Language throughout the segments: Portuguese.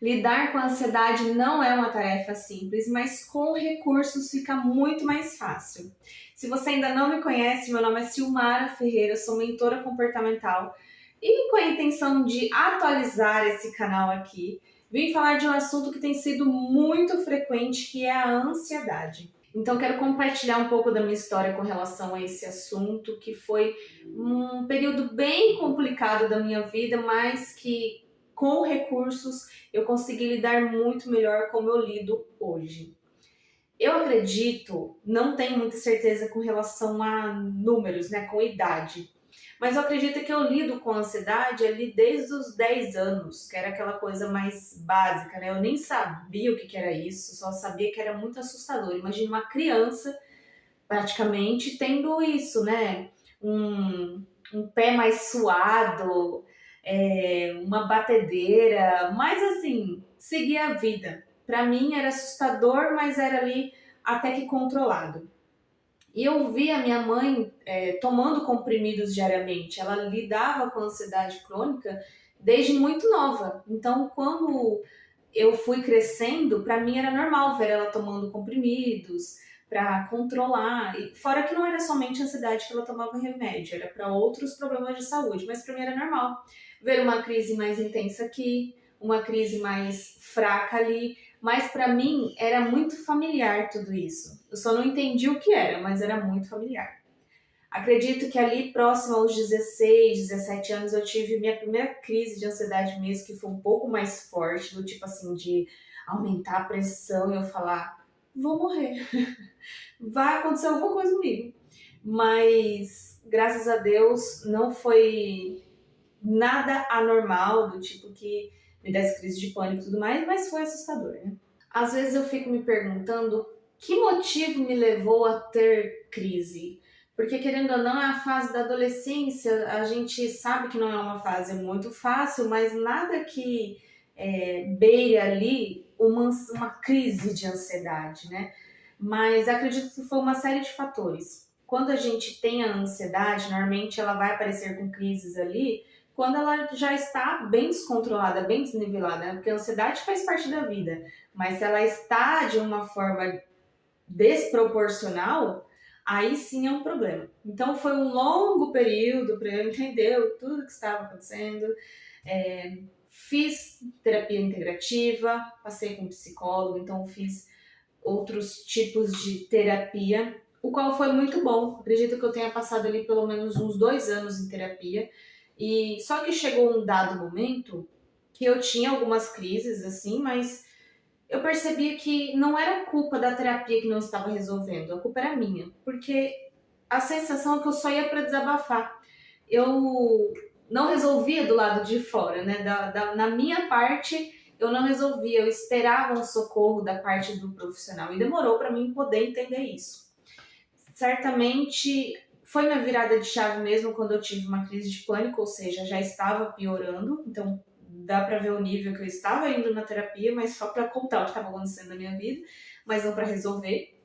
Lidar com a ansiedade não é uma tarefa simples, mas com recursos fica muito mais fácil. Se você ainda não me conhece, meu nome é Silmara Ferreira, sou mentora comportamental e com a intenção de atualizar esse canal aqui, vim falar de um assunto que tem sido muito frequente, que é a ansiedade. Então, quero compartilhar um pouco da minha história com relação a esse assunto, que foi um período bem complicado da minha vida, mas que com recursos eu consegui lidar muito melhor como eu lido hoje. Eu acredito, não tenho muita certeza com relação a números, né, com idade, mas eu acredito que eu lido com ansiedade ali desde os 10 anos, que era aquela coisa mais básica, né? Eu nem sabia o que era isso, só sabia que era muito assustador. Imagina uma criança praticamente tendo isso, né? Um pé mais suado, uma batedeira, mas assim, seguir a vida. Para mim era assustador, mas era ali até que controlado. E eu vi a minha mãe tomando comprimidos diariamente. Ela lidava com ansiedade crônica desde muito nova. Então, quando eu fui crescendo, para mim era normal ver ela tomando comprimidos para controlar. E fora que não era somente ansiedade que ela tomava remédio, era para outros problemas de saúde, mas para mim era normal ver uma crise mais intensa aqui, uma crise mais fraca ali, mas para mim era muito familiar tudo isso. Eu só não entendi o que era, mas era muito familiar. Acredito que ali próximo aos 16, 17 anos eu tive minha primeira crise de ansiedade mesmo, que foi um pouco mais forte, do tipo assim, de aumentar a pressão e eu falar, vou morrer, vai acontecer alguma coisa comigo. Mas, graças a Deus, não foi nada anormal, do tipo que me desse crise de pânico e tudo mais, mas foi assustador, né? Às vezes eu fico me perguntando que motivo me levou a ter crise. Porque, querendo ou não, é a fase da adolescência, a gente sabe que não é uma fase muito fácil, mas nada que beire ali uma crise de ansiedade, né? Mas acredito que foi uma série de fatores. Quando a gente tem a ansiedade, normalmente ela vai aparecer com crises ali quando ela já está bem descontrolada, bem desnivelada, né? Porque a ansiedade faz parte da vida, mas se ela está de uma forma desproporcional, aí sim é um problema. Então foi um longo período para eu entender tudo que estava acontecendo. Fiz terapia integrativa, passei com psicólogo, então fiz outros tipos de terapia, o qual foi muito bom. Acredito que eu tenha passado ali pelo menos uns 2 anos em terapia. E só que chegou um dado momento que eu tinha algumas crises assim, mas eu percebi que não era culpa da terapia que não estava resolvendo, a culpa era minha, porque a sensação é que eu só ia para desabafar. Eu não resolvia do lado de fora, né? Na minha parte, eu não resolvia, eu esperava um socorro da parte do profissional e demorou para mim poder entender isso. Certamente foi minha virada de chave mesmo quando eu tive uma crise de pânico, ou seja, já estava piorando, então dá para ver o nível que eu estava indo na terapia, mas só para contar o que estava acontecendo na minha vida, mas não para resolver,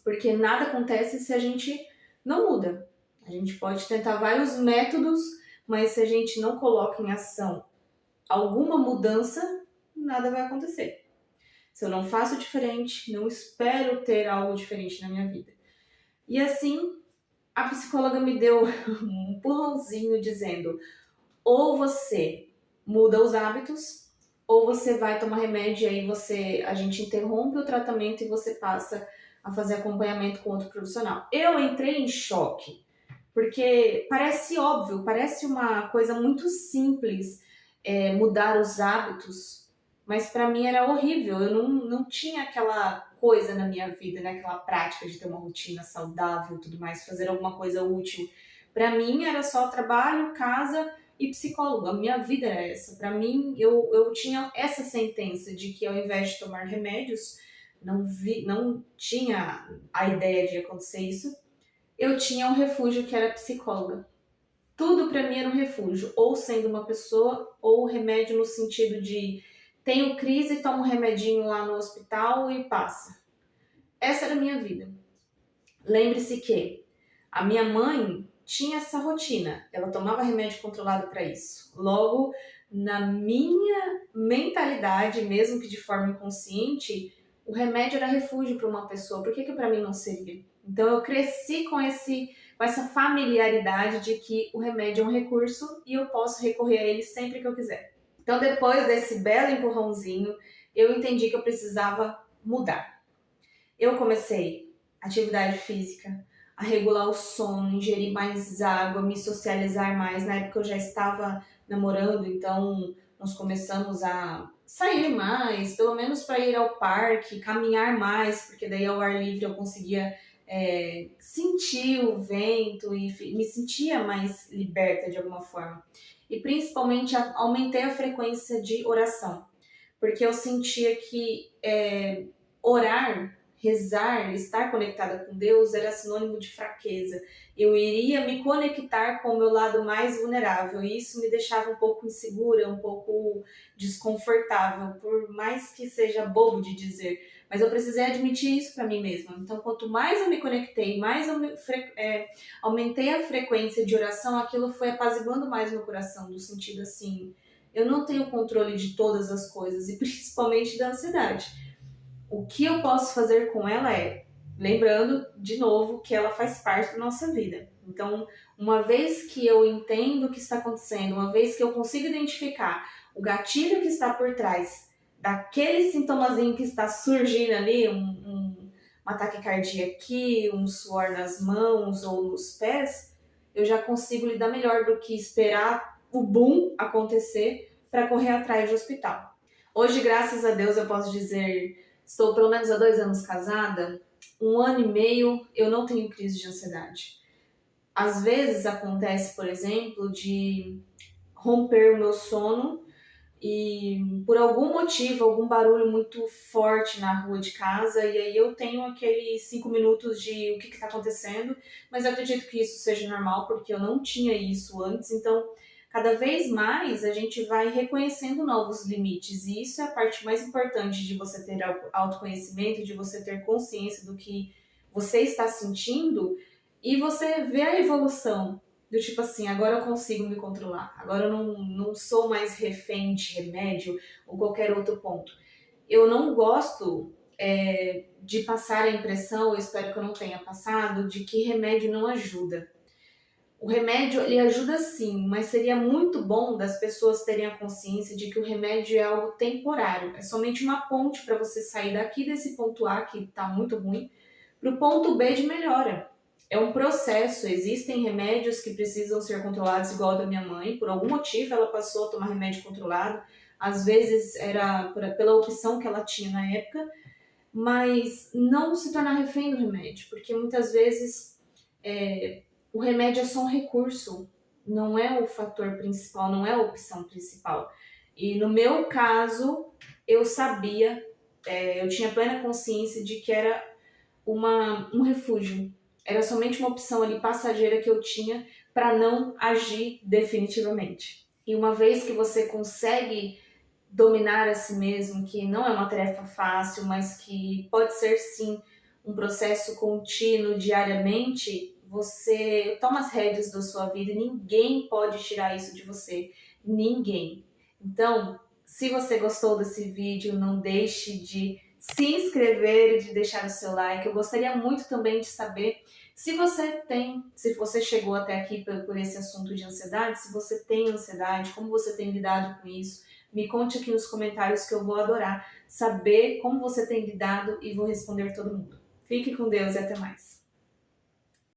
porque nada acontece se a gente não muda. A gente pode tentar vários métodos, mas se a gente não coloca em ação alguma mudança, nada vai acontecer. Se eu não faço diferente, não espero ter algo diferente na minha vida. E assim, a psicóloga me deu um empurrãozinho dizendo: ou você muda os hábitos, ou você vai tomar remédio e aí a gente interrompe o tratamento e você passa a fazer acompanhamento com outro profissional. Eu entrei em choque, porque parece óbvio, parece uma coisa muito simples mudar os hábitos, mas para mim era horrível. Eu não tinha aquela coisa na minha vida, né? Aquela prática de ter uma rotina saudável e tudo mais, fazer alguma coisa útil. Para mim era só trabalho, casa e psicólogo. A minha vida era essa. Para mim, eu tinha essa sentença de que ao invés de tomar remédios, não tinha a ideia de acontecer isso, eu tinha um refúgio que era psicóloga. Tudo para mim era um refúgio, ou sendo uma pessoa, ou remédio no sentido de tenho crise, tomo um remedinho lá no hospital e passa. Essa era a minha vida. Lembre-se que a minha mãe tinha essa rotina, ela tomava remédio controlado para isso. Logo, na minha mentalidade, mesmo que de forma inconsciente, o remédio era refúgio para uma pessoa. Por que para mim não seria? Então eu cresci com essa familiaridade de que o remédio é um recurso e eu posso recorrer a ele sempre que eu quiser. Então depois desse belo empurrãozinho, eu entendi que eu precisava mudar. Eu comecei atividade física, a regular o sono, ingerir mais água, me socializar mais. Na época eu já estava namorando, então nós começamos a sair mais, pelo menos para ir ao parque, caminhar mais, porque daí ao ar livre eu conseguia sentir o vento e me sentia mais liberta de alguma forma. E principalmente aumentei a frequência de oração, porque eu sentia que orar, rezar, estar conectada com Deus era sinônimo de fraqueza. Eu iria me conectar com o meu lado mais vulnerável e isso me deixava um pouco insegura, um pouco desconfortável, por mais que seja bobo de dizer. Mas eu precisei admitir isso para mim mesma. Então, quanto mais eu me conectei, mais eu aumentei a frequência de oração, aquilo foi apaziguando mais meu coração, no sentido assim, eu não tenho controle de todas as coisas, e principalmente da ansiedade. O que eu posso fazer com ela é, lembrando de novo que ela faz parte da nossa vida. Então, uma vez que eu entendo o que está acontecendo, uma vez que eu consigo identificar o gatilho que está por trás daquele sintomazinho que está surgindo ali, um ataque cardíaco aqui, um suor nas mãos ou nos pés, eu já consigo lidar melhor do que esperar o boom acontecer para correr atrás do hospital. Hoje, graças a Deus, eu posso dizer, estou pelo menos há 2 anos casada, 1 ano e meio eu não tenho crise de ansiedade. Às vezes acontece, por exemplo, de romper o meu sono e por algum motivo, algum barulho muito forte na rua de casa, e aí eu tenho aqueles 5 minutos de o que está acontecendo, mas eu acredito que isso seja normal, porque eu não tinha isso antes, então cada vez mais a gente vai reconhecendo novos limites, e isso é a parte mais importante de você ter autoconhecimento, de você ter consciência do que você está sentindo, e você ver a evolução. Do tipo assim, agora eu consigo me controlar, agora eu não sou mais refém de remédio ou qualquer outro ponto. Eu não gosto de passar a impressão, eu espero que eu não tenha passado, de que remédio não ajuda. O remédio, ele ajuda sim, mas seria muito bom das pessoas terem a consciência de que o remédio é algo temporário. É somente uma ponte para você sair daqui desse ponto A, que está muito ruim, para o ponto B de melhora. É um processo, existem remédios que precisam ser controlados, igual a da minha mãe. Por algum motivo ela passou a tomar remédio controlado. Às vezes era pela opção que ela tinha na época, mas não se tornar refém do remédio, porque muitas vezes o remédio é só um recurso, não é o fator principal, não é a opção principal. E no meu caso, eu sabia, eu tinha plena consciência de que era um refúgio. Era somente uma opção ali passageira que eu tinha para não agir definitivamente. E uma vez que você consegue dominar a si mesmo, que não é uma tarefa fácil, mas que pode ser sim um processo contínuo diariamente, você toma as rédeas da sua vida e ninguém pode tirar isso de você. Ninguém. Então, se você gostou desse vídeo, não deixe de se inscrever e de deixar o seu like. Eu gostaria muito também de saber se você chegou até aqui por esse assunto de ansiedade, se você tem ansiedade, como você tem lidado com isso. Me conte aqui nos comentários que eu vou adorar saber como você tem lidado e vou responder todo mundo. Fique com Deus e até mais.